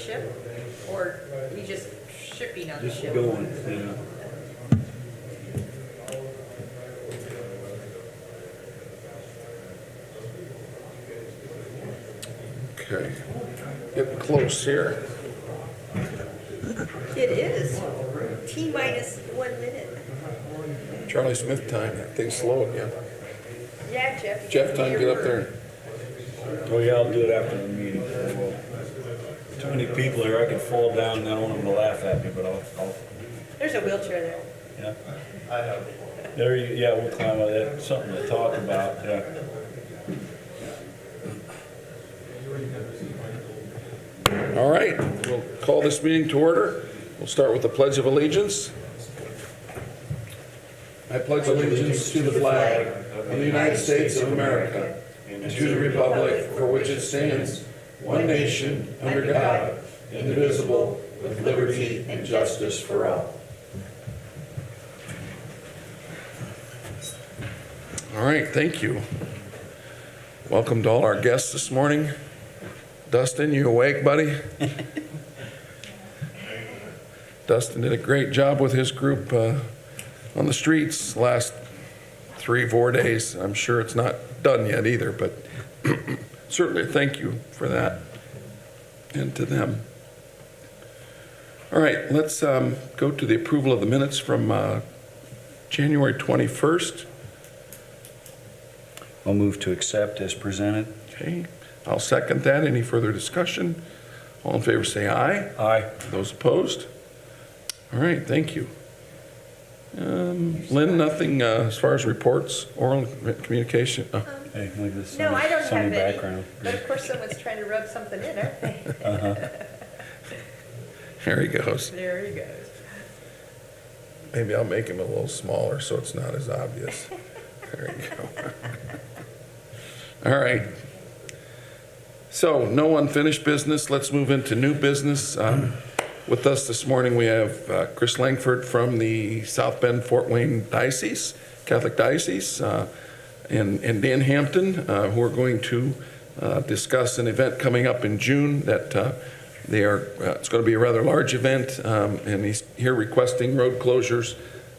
ship, or he just shipping on the Just ship? going, you know. Okay, getting close here. It is. T-minus 1 minute. Charlie Smith time, that thing's slow again. Yeah, Jeff. Jeff, time to get up there. Oh yeah, I'll do it after the meeting. I will. Too many people here, I could fall down and I don't want them to laugh at me, but I'll There's a wheelchair there. yeah. There you, yeah, we'll climb on that, something to talk about, yeah. All right, we'll call this meeting to order. We'll start with the Pledge of Allegiance. I pledge allegiance to the flag of the United States of America and to the republic for which it stands, one nation, under God, indivisible, with liberty and justice for all. All right, thank you. Welcome to all our guests this morning. Dustin, you awake, buddy? Dustin did a great job with his group on the streets last 3-4 days. I'm sure it's not done yet either, but certainly thank you for that and to them. All right, let's go to the approval of the minutes from January 21st. I'll move to accept as presented. Okay, I'll second that. Any further discussion? All in favor say aye. Aye. Those opposed? All right, thank you. Lynn, nothing as far as reports, oral communication? Hey, look at this No, I don't sunny have any. background. But of course, someone's trying to rub something in, aren't they? There he goes. There he goes. Maybe I'll make him a little smaller so it's not as obvious. There you go. All right. So, no unfinished business. Let's move into new business. With us this morning, we have Chris Langford from the South Bend Fort Wayne Diocese, Catholic Diocese, and Dan Hampton, who are going to discuss an event coming up in June that it's going to be a rather large event, and he's here requesting road closures.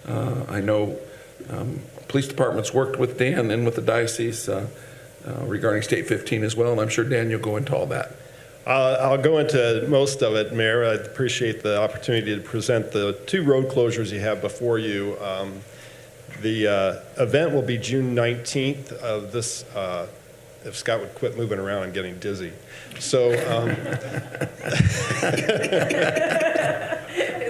I know police departments worked with Dan and with the diocese regarding State 15 as well, and I'm sure Dan, you'll go into all that. I'll go into most of it, Mayor. I appreciate the opportunity to present the 2 road closures you have before you. The event will be June 19th of this, if Scott would quit moving around, I'm getting dizzy. So, His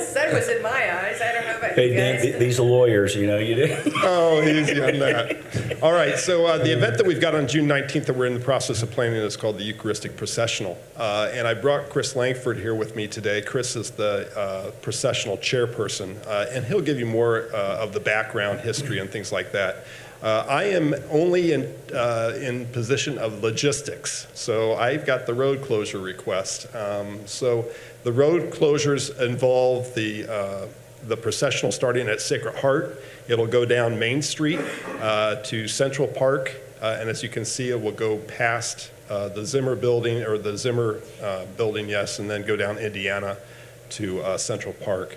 sun was in my eyes. I don't know about Hey, you Dan, guys. these are lawyers, you know, you do. oh, easy on that. All right, so the event that we've got on June 19th that we're in the process of planning is called the Eucharistic Processional. And I brought Chris Langford here with me today. Chris is the processional chairperson, and he'll give you more of the background, history, and things like that. I am only in position of logistics, so I've got the road closure request. So the road closures involve the processional starting at Sacred Heart. It'll go down Main Street to Central Park, and as you can see, it will go past the Zimmer building, or the Zimmer building, yes, and then go down Indiana to Central Park.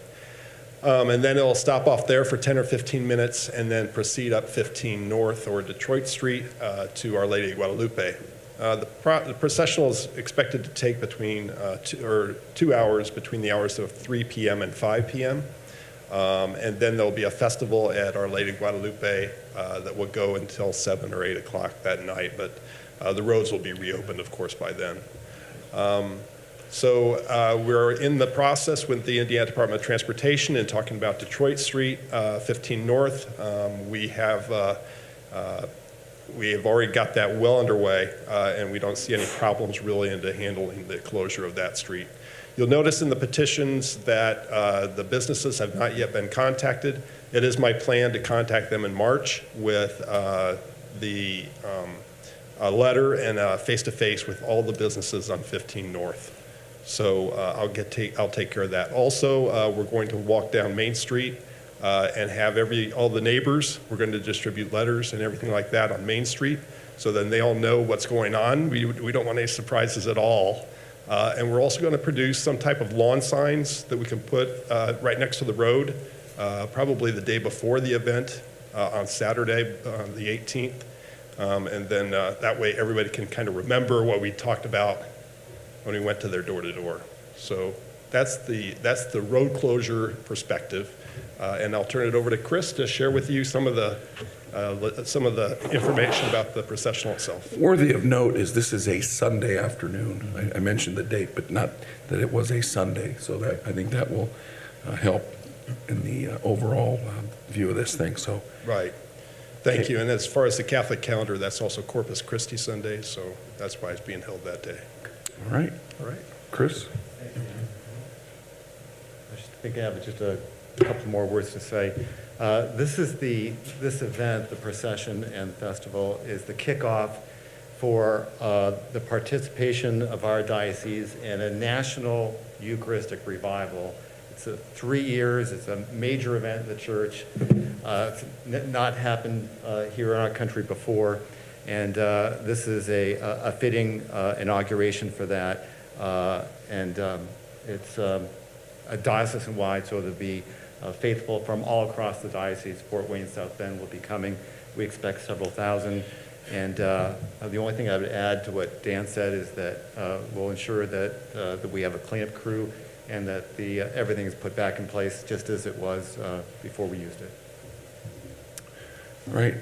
And then it'll stop off there for 10 or 15 minutes and then proceed up 15 North or Detroit Street to Our Lady of Guadalupe. The processional is expected to take between 2 hours between the hours of 3 p.m. and 5 p.m. And then there'll be a festival at Our Lady of Guadalupe that will go until 7 or 8 o'clock that night, but the roads will be reopened, of course, by then. So we're in the process with the Indiana Department of Transportation and talking about Detroit Street, 15 North. We have already got that well underway, and we don't see any problems really into handling the closure of that street. You'll notice in the petitions that the businesses have not yet been contacted. It is my plan to contact them in March with a letter and face-to-face with all the businesses on 15 North. So I'll take care of that. Also, we're going to walk down Main Street and have all the neighbors. We're going to distribute letters and everything like that on Main Street, so then they all know what's going on. We don't want any surprises at all. And we're also going to produce some type of lawn signs that we can put right next to the road, probably the day before the event on Saturday, the 18th. And then that way everybody can kind of remember what we talked about when we went to their door-to-door. So that's the road closure perspective. And I'll turn it over to Chris to share with you some of the information about the processional itself. Worthy of note is this is a Sunday afternoon. I mentioned the date, but not that it was a Sunday. So that I think that will help in the overall view of this thing. So Right. Thank you. And as far as the Catholic calendar, that's also Corpus Christi Sunday, so that's why it's being held that day. all right, All right. Chris. I just think I have just a couple more words to say. This event, the procession and festival, is the kickoff for the participation of our diocese in a national Eucharistic revival. It's 3 years. It's a major event in the church. It's not happened here in our country before, and this is a fitting inauguration for that. It's a diocesan-wide, so there'll be faithful from all across the diocese. Fort Wayne, South Bend will be coming. We expect several thousand. And the only thing I would add to what Dan said is that we'll ensure that we have a cleanup crew and that everything is put back in place just as it was before we used it. All right.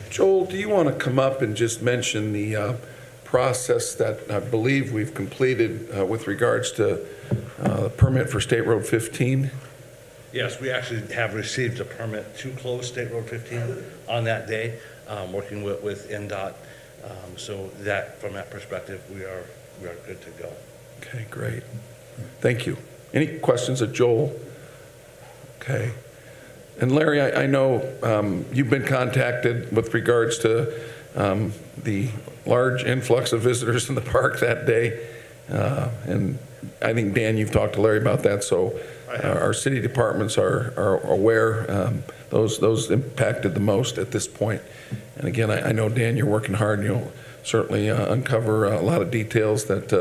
Joel, do you want to come up and just mention the process that I believe we've completed with regards to the permit for State Road 15? Yes, we actually have received a permit to close State Road 15 on that day, working with NDOT. So that, from that perspective, we are good to go. Okay, great. Thank you. Any questions of Joel? Okay. And Larry, I know you've been contacted with regards to the large influx of visitors in the park that day. And I think, Dan, you've talked to Larry about that, so our city departments are aware. Those impacted the most at this point. And again, I know, Dan, you're working hard, and you'll certainly uncover a lot of details that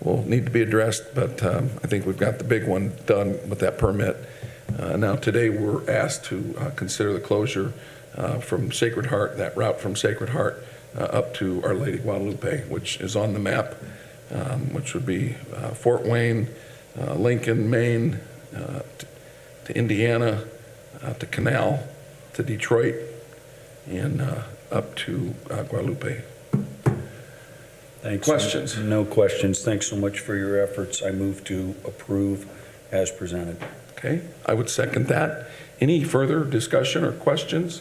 will need to be addressed, but I think we've got the big one done with that permit. Now today we're asked to consider the closure from Sacred Heart, that route from Sacred Heart up to Our Lady Guadalupe, which is on the map, which would be Fort Wayne, Lincoln, Maine, to Indiana, to Canal, to Detroit, and up to Guadalupe. Thanks. Questions? No questions. Thanks so much for your efforts. I move to approve as presented. Okay, I would second that. Any further discussion or questions?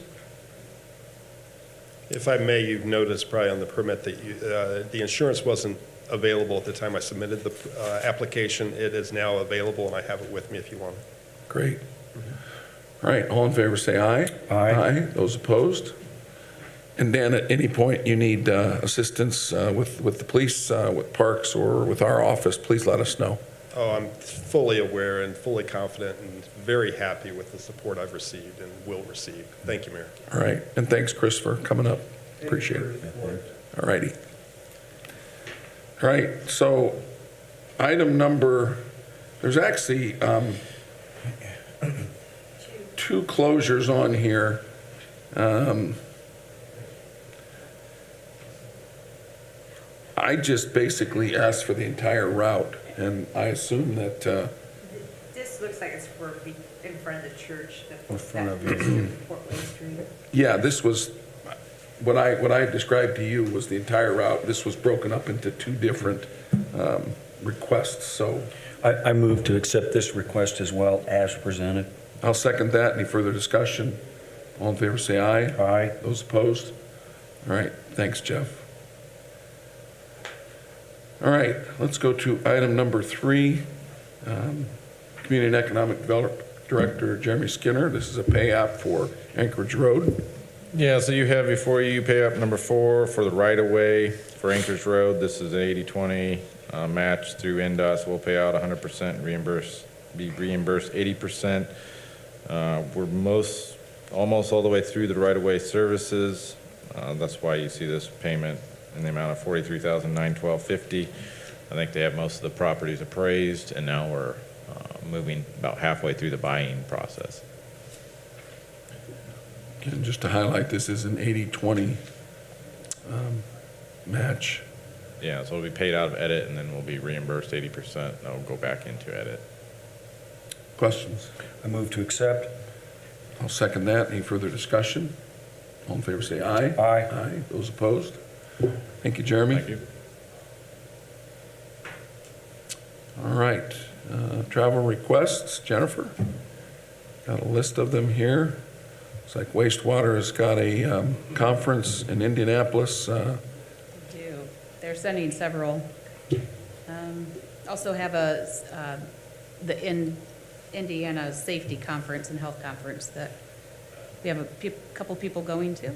If I may, you've noticed probably on the permit that the insurance wasn't available at the time I submitted the application. It is now available, and I have it with me if you want it. Great. All right, all in favor say aye. Aye. Those opposed? And Dan, at any point you need assistance with the police, with parks, or with our office, please let us know. Oh, I'm fully aware and fully confident and very happy with the support I've received and will receive. Thank you, Mayor. All right, and thanks, Chris, for coming up. Appreciate it. All righty. All right, so item number, there's actually two closures on here. I just basically asked for the entire route, and I assume that, This looks like it's for in front of the church. In front of you. Fort Wayne Street. yeah, this was, what I described to you was the entire route. This was broken up into two different requests, so I move to accept this request as well as presented. I'll second that. Any further discussion? All in favor, say aye. Aye. Those opposed? All right, thanks, Jeff. All right, let's go to item number 3. Community and Economic Development Director Jeremy Skinner. This is a pay app for Anchorage Road. Yeah, so you have before you pay up number 4 for the right-of-way for Anchorage Road. This is an 80-20 match through NDOT, so we'll pay out 100%, be reimbursed 80%. We're almost all the way through the right-of-way services. That's why you see this payment in the amount of $43,912.50. I think they have most of the properties appraised, and now we're moving about halfway through the buying process. And just to highlight, this is an 80/20 match. Yeah, so it'll be paid out of edit, and then we'll be reimbursed 80%, and it'll go back into edit. Questions? I move to accept. I'll second that. Any further discussion? All in favor, say aye. Aye. Aye. Those opposed? Thank you, Jeremy. Thank you. All right, travel requests, Jennifer? Got a list of them here. Looks like wastewater has got a conference in Indianapolis. Do. They're sending several. Also have the Indiana Safety Conference and Health Conference that we have a couple people going to.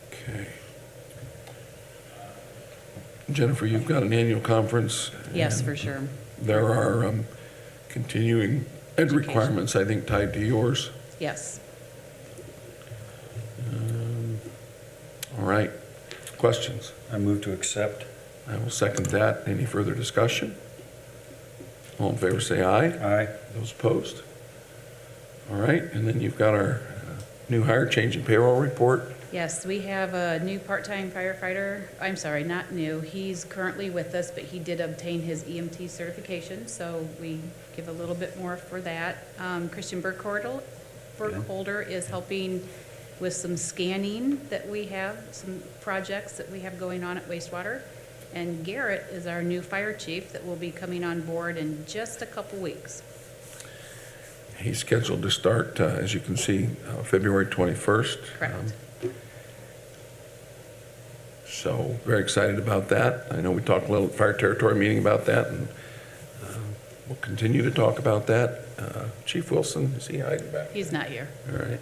Okay. Jennifer, you've got an annual conference. Yes, and for sure. There are continuing ed requirements, I think, tied to yours. Yes. All right. Questions? I move to accept. I will second that. Any further discussion? All in favor, say aye. Aye. Those opposed? All right, and then you've got our new hire change in payroll report. Yes, we have a new part-time firefighter. I'm sorry, not new. He's currently with us, but he did obtain his EMT certification, so we give a little bit more for that. Christian Burkholder is helping with some scanning that we have, some projects that we have going on at wastewater. And Garrett is our new fire chief that will be coming on board in just a couple weeks. He's scheduled to start, as you can see, February 21st. Correct. So very excited about that. I know we talked a little at fire territory meeting about that, and we'll continue to talk about that. Chief Wilson, is he hiding back? He's not here. All right.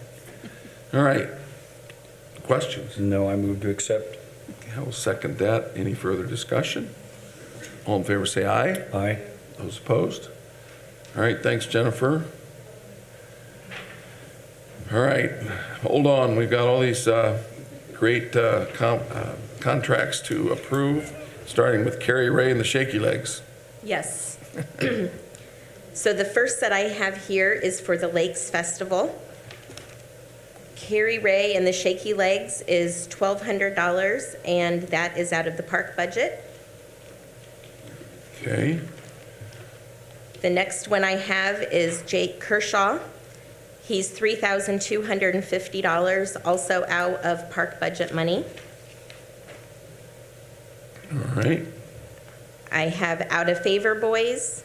All right. Questions? No, I move to accept. I will second that. Any further discussion? All in favor, say aye. Aye. Those opposed? All right, thanks, Jennifer. All right, hold on. We've got all these great contracts to approve, starting with Carrie Ray and the Shaky Legs. Yes. So the first that I have here is for the Lakes Festival. Carrie Ray and the Shaky Legs is $1,200, and that is out of the park budget. Okay, The next one I have is Jake Kershaw. He's $3,250, also out of park budget money. all right, I have Out of Favor Boys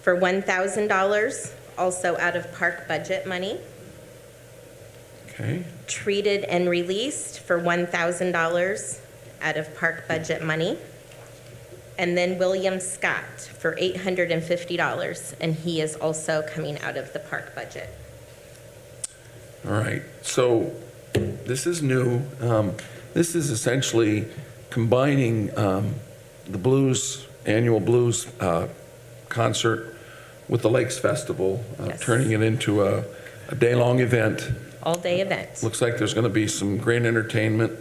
for $1,000, also out of park budget money. okay, Treated and Released for $1,000 out of park budget money. And then William Scott for $850, and he is also coming out of the park budget. all right. So this is new. This is essentially combining the blues, annual blues concert with the Lakes Festival, Yes. turning it into a day-long event. All-day event. Looks like there's going to be some great entertainment,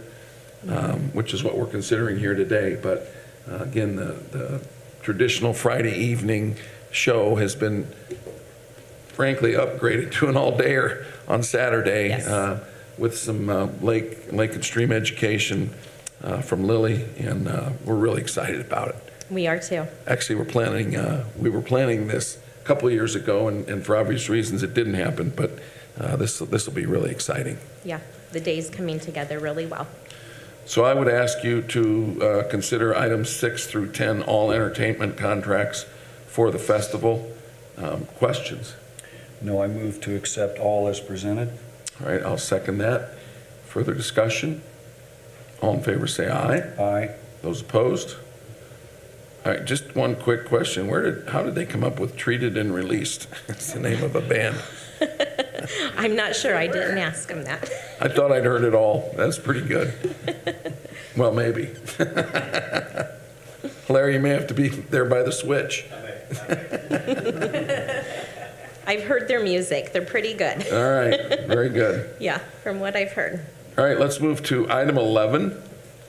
which is what we're considering here today. But again, the traditional Friday evening show has been frankly upgraded to an all-dayer on Saturday, Yes. with some lake and stream education from Lily, and we're really excited about it. We are too. Actually, we were planning this a couple of years ago, and for obvious reasons, it didn't happen. But this will be really exciting. Yeah, the day's coming together really well. So I would ask you to consider items 6 through 10, all entertainment contracts for the festival. Questions? No, I move to accept all as presented. All right, I'll second that. Further discussion? All in favor, say aye. Aye. Those opposed? All right, just one quick question. How did they come up with Treated and Released? That's the name of a band. I'm not sure. I didn't ask him that. I thought I'd heard it all. That's pretty good. Well, maybe. Larry, you may have to be there by the switch. I've heard their music. They're pretty good. All right, very good. Yeah, from what I've heard. All right, let's move to item 11.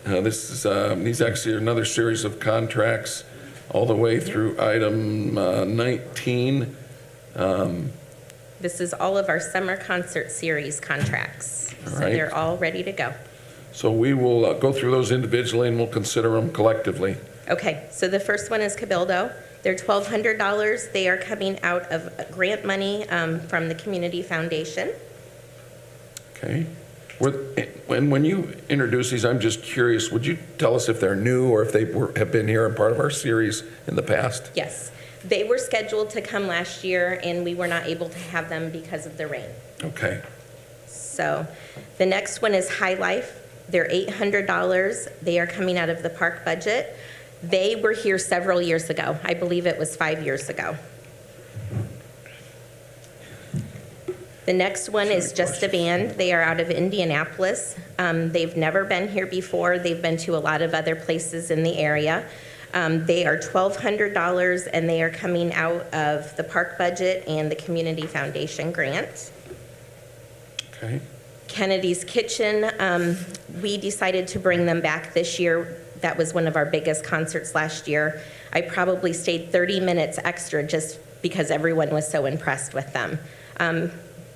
These actually are another series of contracts all the way through item 19. This is all of our summer concert series contracts. All So right. they're all ready to go. So we will go through those individually and we'll consider them collectively. Okay, so the first one is Cabildo. They're $1,200. They are coming out of grant money from the Community Foundation. Okay. When you introduce these, I'm just curious, would you tell us if they're new or if they have been here and part of our series in the past? Yes, they were scheduled to come last year, and we were not able to have them because of the rain. Okay. So the next one is High Life. They're $800. They are coming out of the park budget. They were here several years ago. I believe it was 5 years ago. The next one is Just a Band. They are out of Indianapolis. They've never been here before. They've been to a lot of other places in the area. They are $1,200, and they are coming out of the park budget and the Community Foundation grant. Okay. Kennedy's Kitchen, we decided to bring them back this year. That was one of our biggest concerts last year. I probably stayed 30 minutes extra just because everyone was so impressed with them.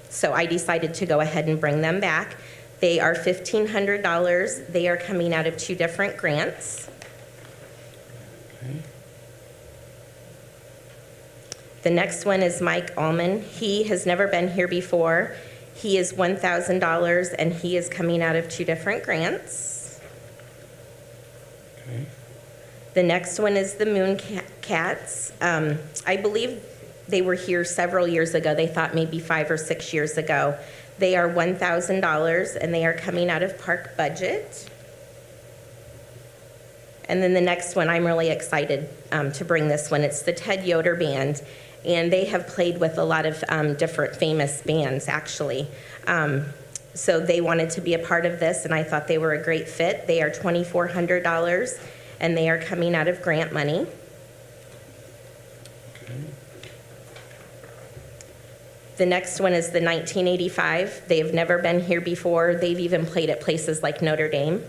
So I decided to go ahead and bring them back. They are $1,500. They are coming out of 2 different grants. Okay. The next one is Mike Allman. He has never been here before. He is $1,000, and he is coming out of 2 different grants. Okay. The next one is the Moon Cats. I believe they were here several years ago. They thought maybe 5 or 6 years ago. They are $1,000, and they are coming out of park budget. And then the next one, I'm really excited to bring this one. It's the Yoder Band, and they have played with a lot of different famous bands, actually. So they wanted to be a part of this, and I thought they were a great fit. They are $2,400, and they are coming out of grant money. The next one is the 1985. They have never been here before. They've even played at places like Notre Dame.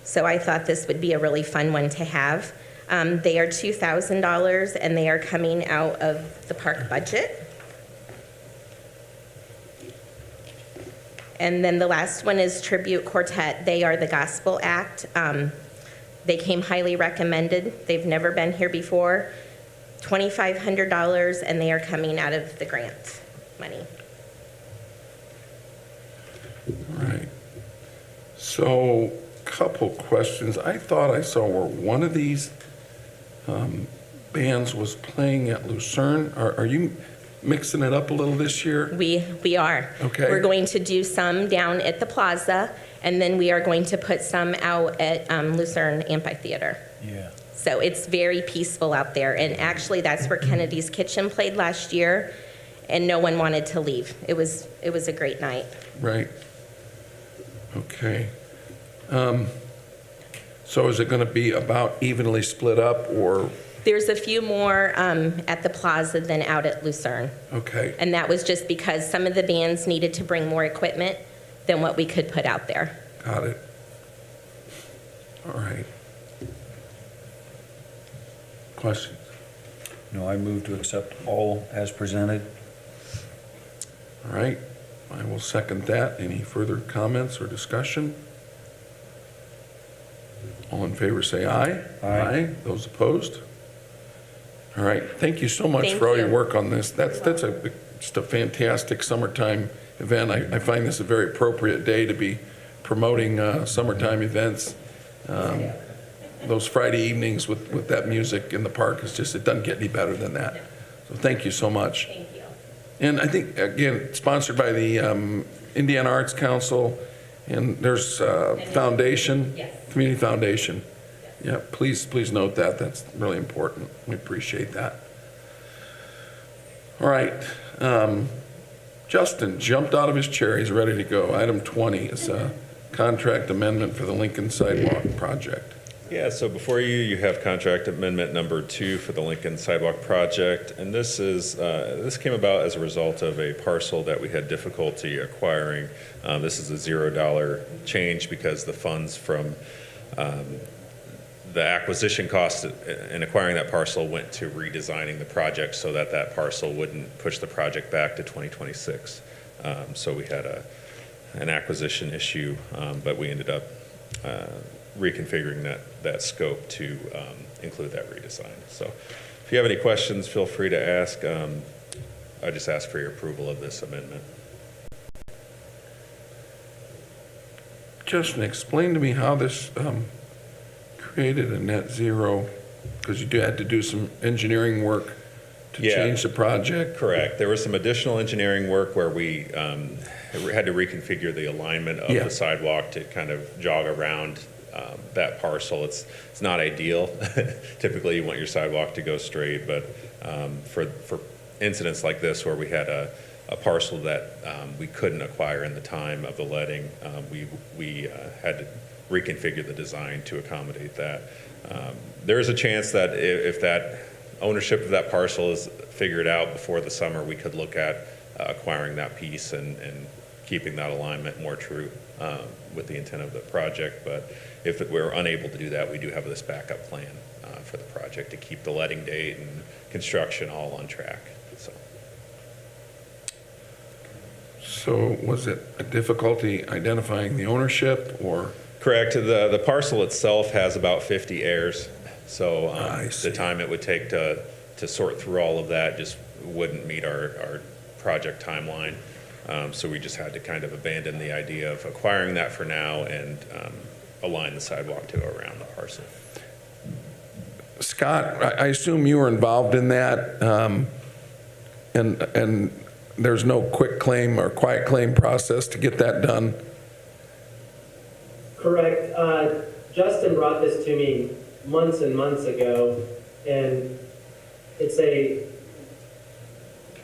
So I thought this would be a really fun one to have. They are $2,000, and they are coming out of the park budget. And then the last one is Tribute Quartet. They are the gospel act. They came highly recommended. They've never been here before. $2,500, and they are coming out of the grant money. All right. So, couple questions. I thought I saw where one of these bands was playing at Lucerne. Are you mixing it up a little this year? We are. Okay. We're going to do some down at the plaza, and then we are going to put some out at Lucerne Amphitheater. Yeah. So it's very peaceful out there. And actually, that's where Kennedy's Kitchen played last year, and no one wanted to leave. It was a great night. Right. Okay. So is it going to be about evenly split up, or? There's a few more at the plaza than out at Lucerne. Okay. And that was just because some of the bands needed to bring more equipment than what we could put out there. Got it. All right. Questions? No, I move to accept all as presented. All right. I will second that. Any further comments or discussion? All in favor, say aye. Aye. Those opposed? All right. Thank you so much Thank for all your you. work on this. That's just a fantastic summertime event. I find this a very appropriate day to be promoting summertime events. Those Friday evenings with that music in the park is just, it doesn't get any better than that. So thank you so much. Thank you. And I think, again, sponsored by the Indiana Arts Council, and there's foundation, Yes. Community Foundation. Yeah, please note that. That's really important. We appreciate that. All right. Justin jumped out of his chair. He's ready to go. Item 20 is a contract amendment for the Lincoln Sidewalk project. Yeah, so before you have contract amendment number 2 for the Lincoln Sidewalk project, and this came about as a result of a parcel that we had difficulty acquiring. This is a $0 change because the funds from The acquisition cost in acquiring that parcel went to redesigning the project so that that parcel wouldn't push the project back to 2026. So we had an acquisition issue, but we ended up reconfiguring that scope to include that redesign. So if you have any questions, feel free to ask. I just ask for your approval of this amendment. Justin, explain to me how this created a net zero, because you had to do some engineering work to Yeah. change the project. Correct. There was some additional engineering work where we had to reconfigure the alignment of Yeah. the sidewalk to kind of jog around that parcel. It's not ideal. Typically, you want your sidewalk to go straight, but for incidents like this where we had a parcel that we couldn't acquire in the time of the letting, we had to reconfigure the design to accommodate that. There is a chance that if that ownership of that parcel is figured out before the summer, we could look at acquiring that piece and keeping that alignment more true with the intent of the project. But if we're unable to do that, we do have this backup plan for the project to keep the letting date and construction all on track. So was it a difficulty identifying the ownership, or? Correct. The parcel itself has about 50 heirs, so I see. the time it would take to sort through all of that just wouldn't meet our project timeline. So we just had to kind of abandon the idea of acquiring that for now and align the sidewalk to go around the parcel. Scott, I assume you were involved in that, and there's no quick claim or quiet claim process to get that done? Correct. Justin brought this to me months and months ago, and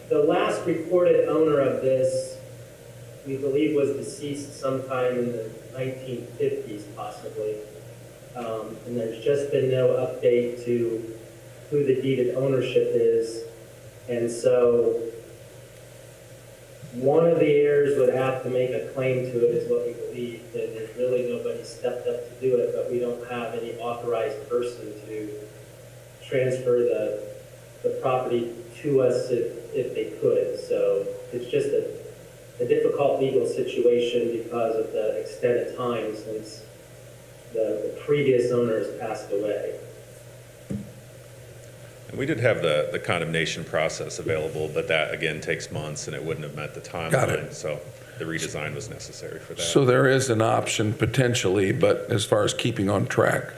the last recorded owner of this, we believe, was deceased sometime in the 1950s, possibly. And there's just been no update to who the deeded ownership is. And so one of the heirs would have to make a claim to it, is what we believe. That there's really nobody stepped up to do it, but we don't have any authorized person to transfer the property to us if they could. So it's just a difficult legal situation because of the extent of time since the previous owner has passed away. And we did have the condemnation process available, but that again takes months and it wouldn't have met the timeline. Got it. So the redesign was necessary for that. So there is an option potentially, but as far as keeping on track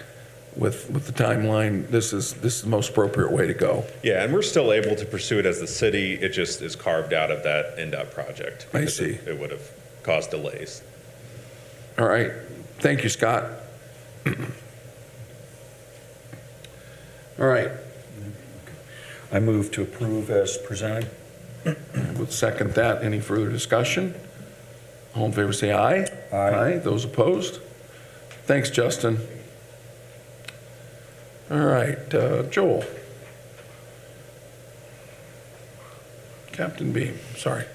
with the timeline, this is the most appropriate way to go. Yeah, and we're still able to pursue it as the city. It just is carved out of that NDOT project. I because see. It would have caused delays. All right. Thank you, Scott. All right. I move to approve as presented. I would second that. Any further discussion? All in favor, say aye. Aye. Those opposed? Thanks, Justin. All right, Joel. Captain B, sorry.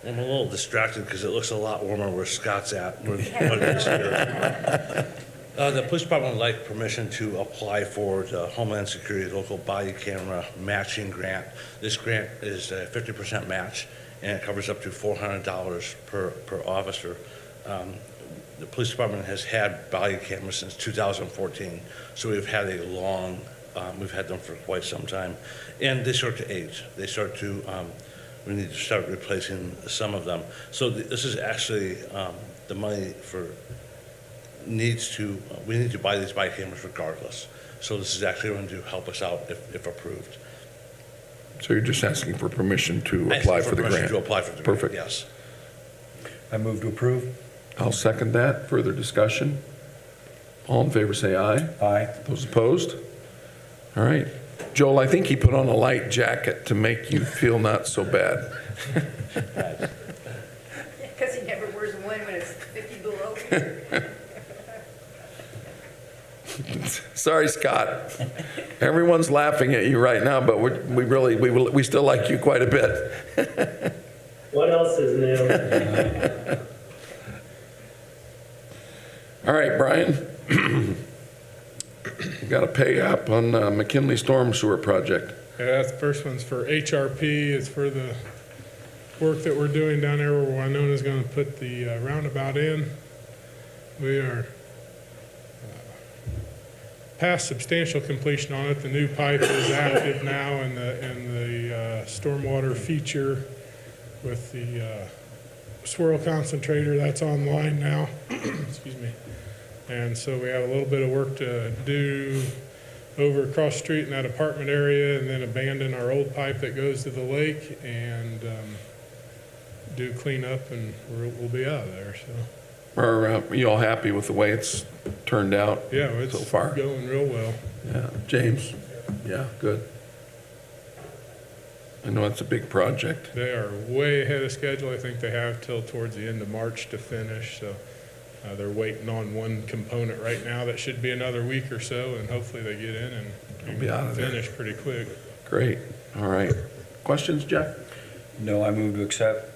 I'm a little distracted because it looks a lot warmer where Scott's at. What it is here. The police department would like permission to apply for the Homeland Security local body camera matching grant. This grant is a 50% match, and it covers up to $400 per officer. The police department has had body cameras since 2014, so we've had we've had them for quite some time. And they start to age. We need to start replacing some of them. So this is actually the money we need to buy these body cameras regardless. So this is actually going to help us out if approved. So you're just asking for permission to apply for the grant? Permission to apply for the grant, Perfect. yes. I move to approve. I'll second that. Further discussion? All in favor, say aye. Aye. Those opposed? All right. Joel, I think he put on a light jacket to make you feel not so bad. Because he never wears one when it's 50 below here. Sorry, Scott. Everyone's laughing at you right now, but we still like you quite a bit. What else is new? All right, Brian. You got a pay app on McKinley Storm Sewer Project. Yeah, the first one's for HRP. It's for the work that we're doing down there where Winona's going to put the roundabout in. We are past substantial completion on it. The new pipe is active now, and the stormwater feature with the swirl concentrator, that's online now. Excuse me. And so we have a little bit of work to do over across the street in that apartment area, and then abandon our old pipe that goes to the lake, and do cleanup, and we'll be out of there. So Are you all happy with the way it's turned out? yeah, it's so far? going real well. Yeah, James? Yeah, good. I know it's a big project. They are way ahead of schedule. I think they have till towards the end of March to finish. So they're waiting on one component right now that should be another week or so, and hopefully they get in and Be out of there. finish pretty quick. Great. All right. Questions, Jeff? No, I move to accept.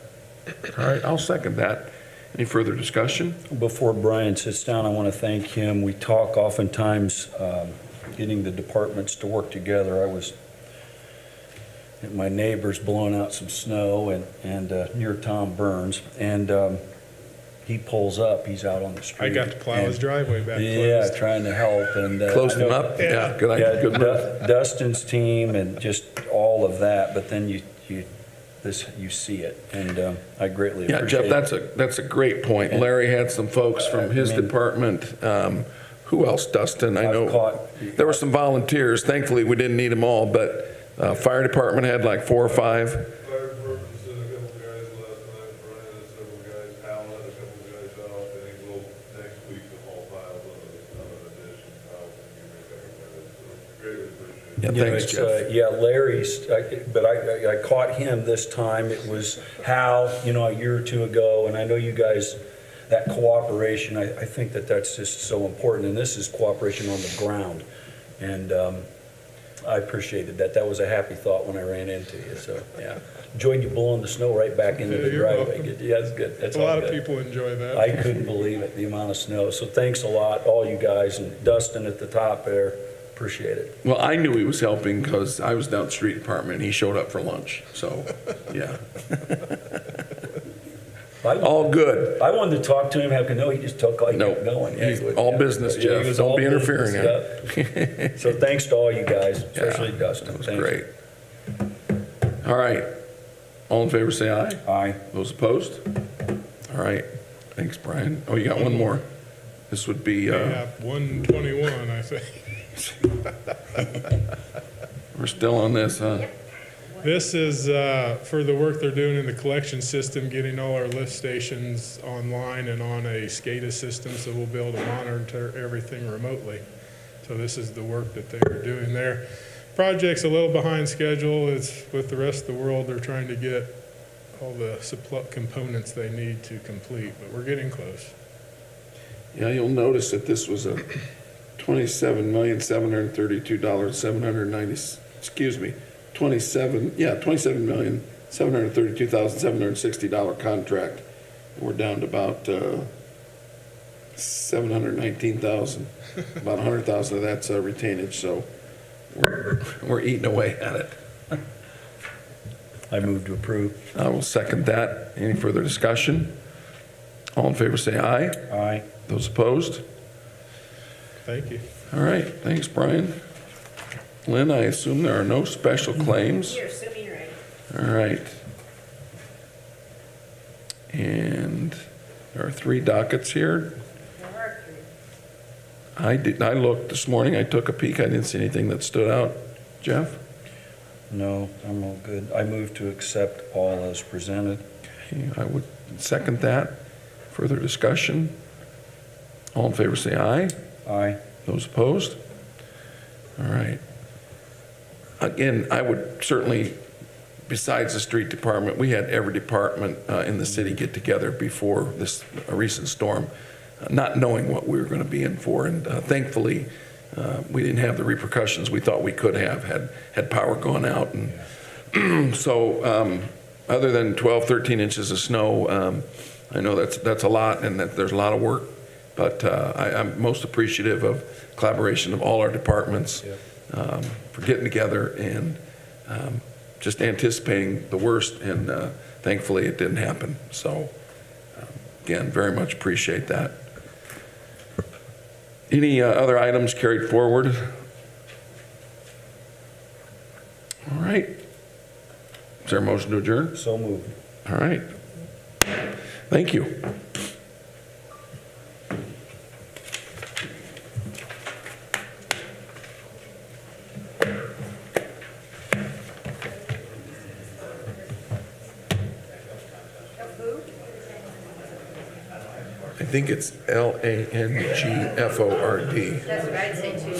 All right, I'll second that. Any further discussion? Before Brian sits down, I want to thank him. We talk oftentimes getting the departments to work together. I was at my neighbor's blowing out some snow and near Tom Burns, and he pulls up. He's out on the street. I got to plow his driveway back. Yeah, closed. trying to help and Closed I know- them up? Yeah, good idea. Yeah, Good move. Dustin's team and just all of that. But then you see it, and I greatly Yeah, appreciate Jeff, it. that's a great point. Larry had some folks from his department. Who else? Dustin, I I've know. caught- There were some volunteers. Thankfully, we didn't need them all, but fire department had like 4 or 5. Fire department sent a couple guys last night, Brian had several guys, Hal had a couple guys out, I think we'll, next week, the whole piles of addition, Hal can give me a better, so greatly appreciate it. Yeah, You know, thanks, it's, Jeff. yeah, Larry's, but I caught him this time. It was Hal, a year or two ago, and I know you guys, that cooperation, I think that's just so important, and this is cooperation on the ground. And I appreciated that. That was a happy thought when I ran into you, so, yeah. Enjoyed you blowing the snow right back into Yeah, the you're driveway. welcome. Yeah, that's good. That's A all lot of good. people enjoy that. I couldn't believe it, the amount of snow. So thanks a lot, all you guys, and Dustin at the top there. Appreciate it. Well, I knew he was helping because I was down at the street department and he showed up for lunch. So, yeah. All good. I wanted to talk to him, no, he just took like No, kept going. Yeah, he's he would, all yeah. business, Yeah, Jeff. he was Don't all be interfering business, in yeah. So thanks to all you guys, especially Yeah, Dustin. That was Thank you. great. All right. All in favor, say aye. Aye. Those opposed? All right. Thanks, Brian. Oh, you got one more. This would be, Yeah, 121, I think. we're still on this, huh? This is for the work they're doing in the collection system, getting all our lift stations online and on a SCADA system, so we'll be able to monitor everything remotely. So this is the work that they're doing there. Project's a little behind schedule. It's with the rest of the world, they're trying to get all the supply components they need to complete, but we're getting close. Yeah, you'll notice that this was a $27,732,790, excuse me, $27,732,760 contract. And we're down to about $719,000. About $100,000 of that's retainage, so we're eating away at it. I move to approve. I will second that. Any further discussion? All in favor, say aye. Aye. Those opposed? Thank you. All right, thanks, Brian. Lynn, I assume there are no special claims? You're assuming right. All right. And there are 3 dockets here. There are 3. I looked this morning, I took a peek, I didn't see anything that stood out. Jeff? No, I'm all good. I move to accept all as presented. Okay, I would second that. Further discussion? All in favor, say aye. Aye. Those opposed? All right. Again, I would certainly, besides the street department, we had every department in the city get together before this recent storm, not knowing what we were going to be in for. And thankfully, we didn't have the repercussions we thought we could have had power gone out. And so other than 12, 13 inches of snow, I know that's a lot and that there's a lot of work. But I'm most appreciative of collaboration of all our departments for getting together and just anticipating the worst, and thankfully it didn't happen. So again, very much appreciate that. Any other items carried forward? All right. Is there a motion to adjourn? So moved. All right. Thank you. I think it's Langford. That's what I'd say too.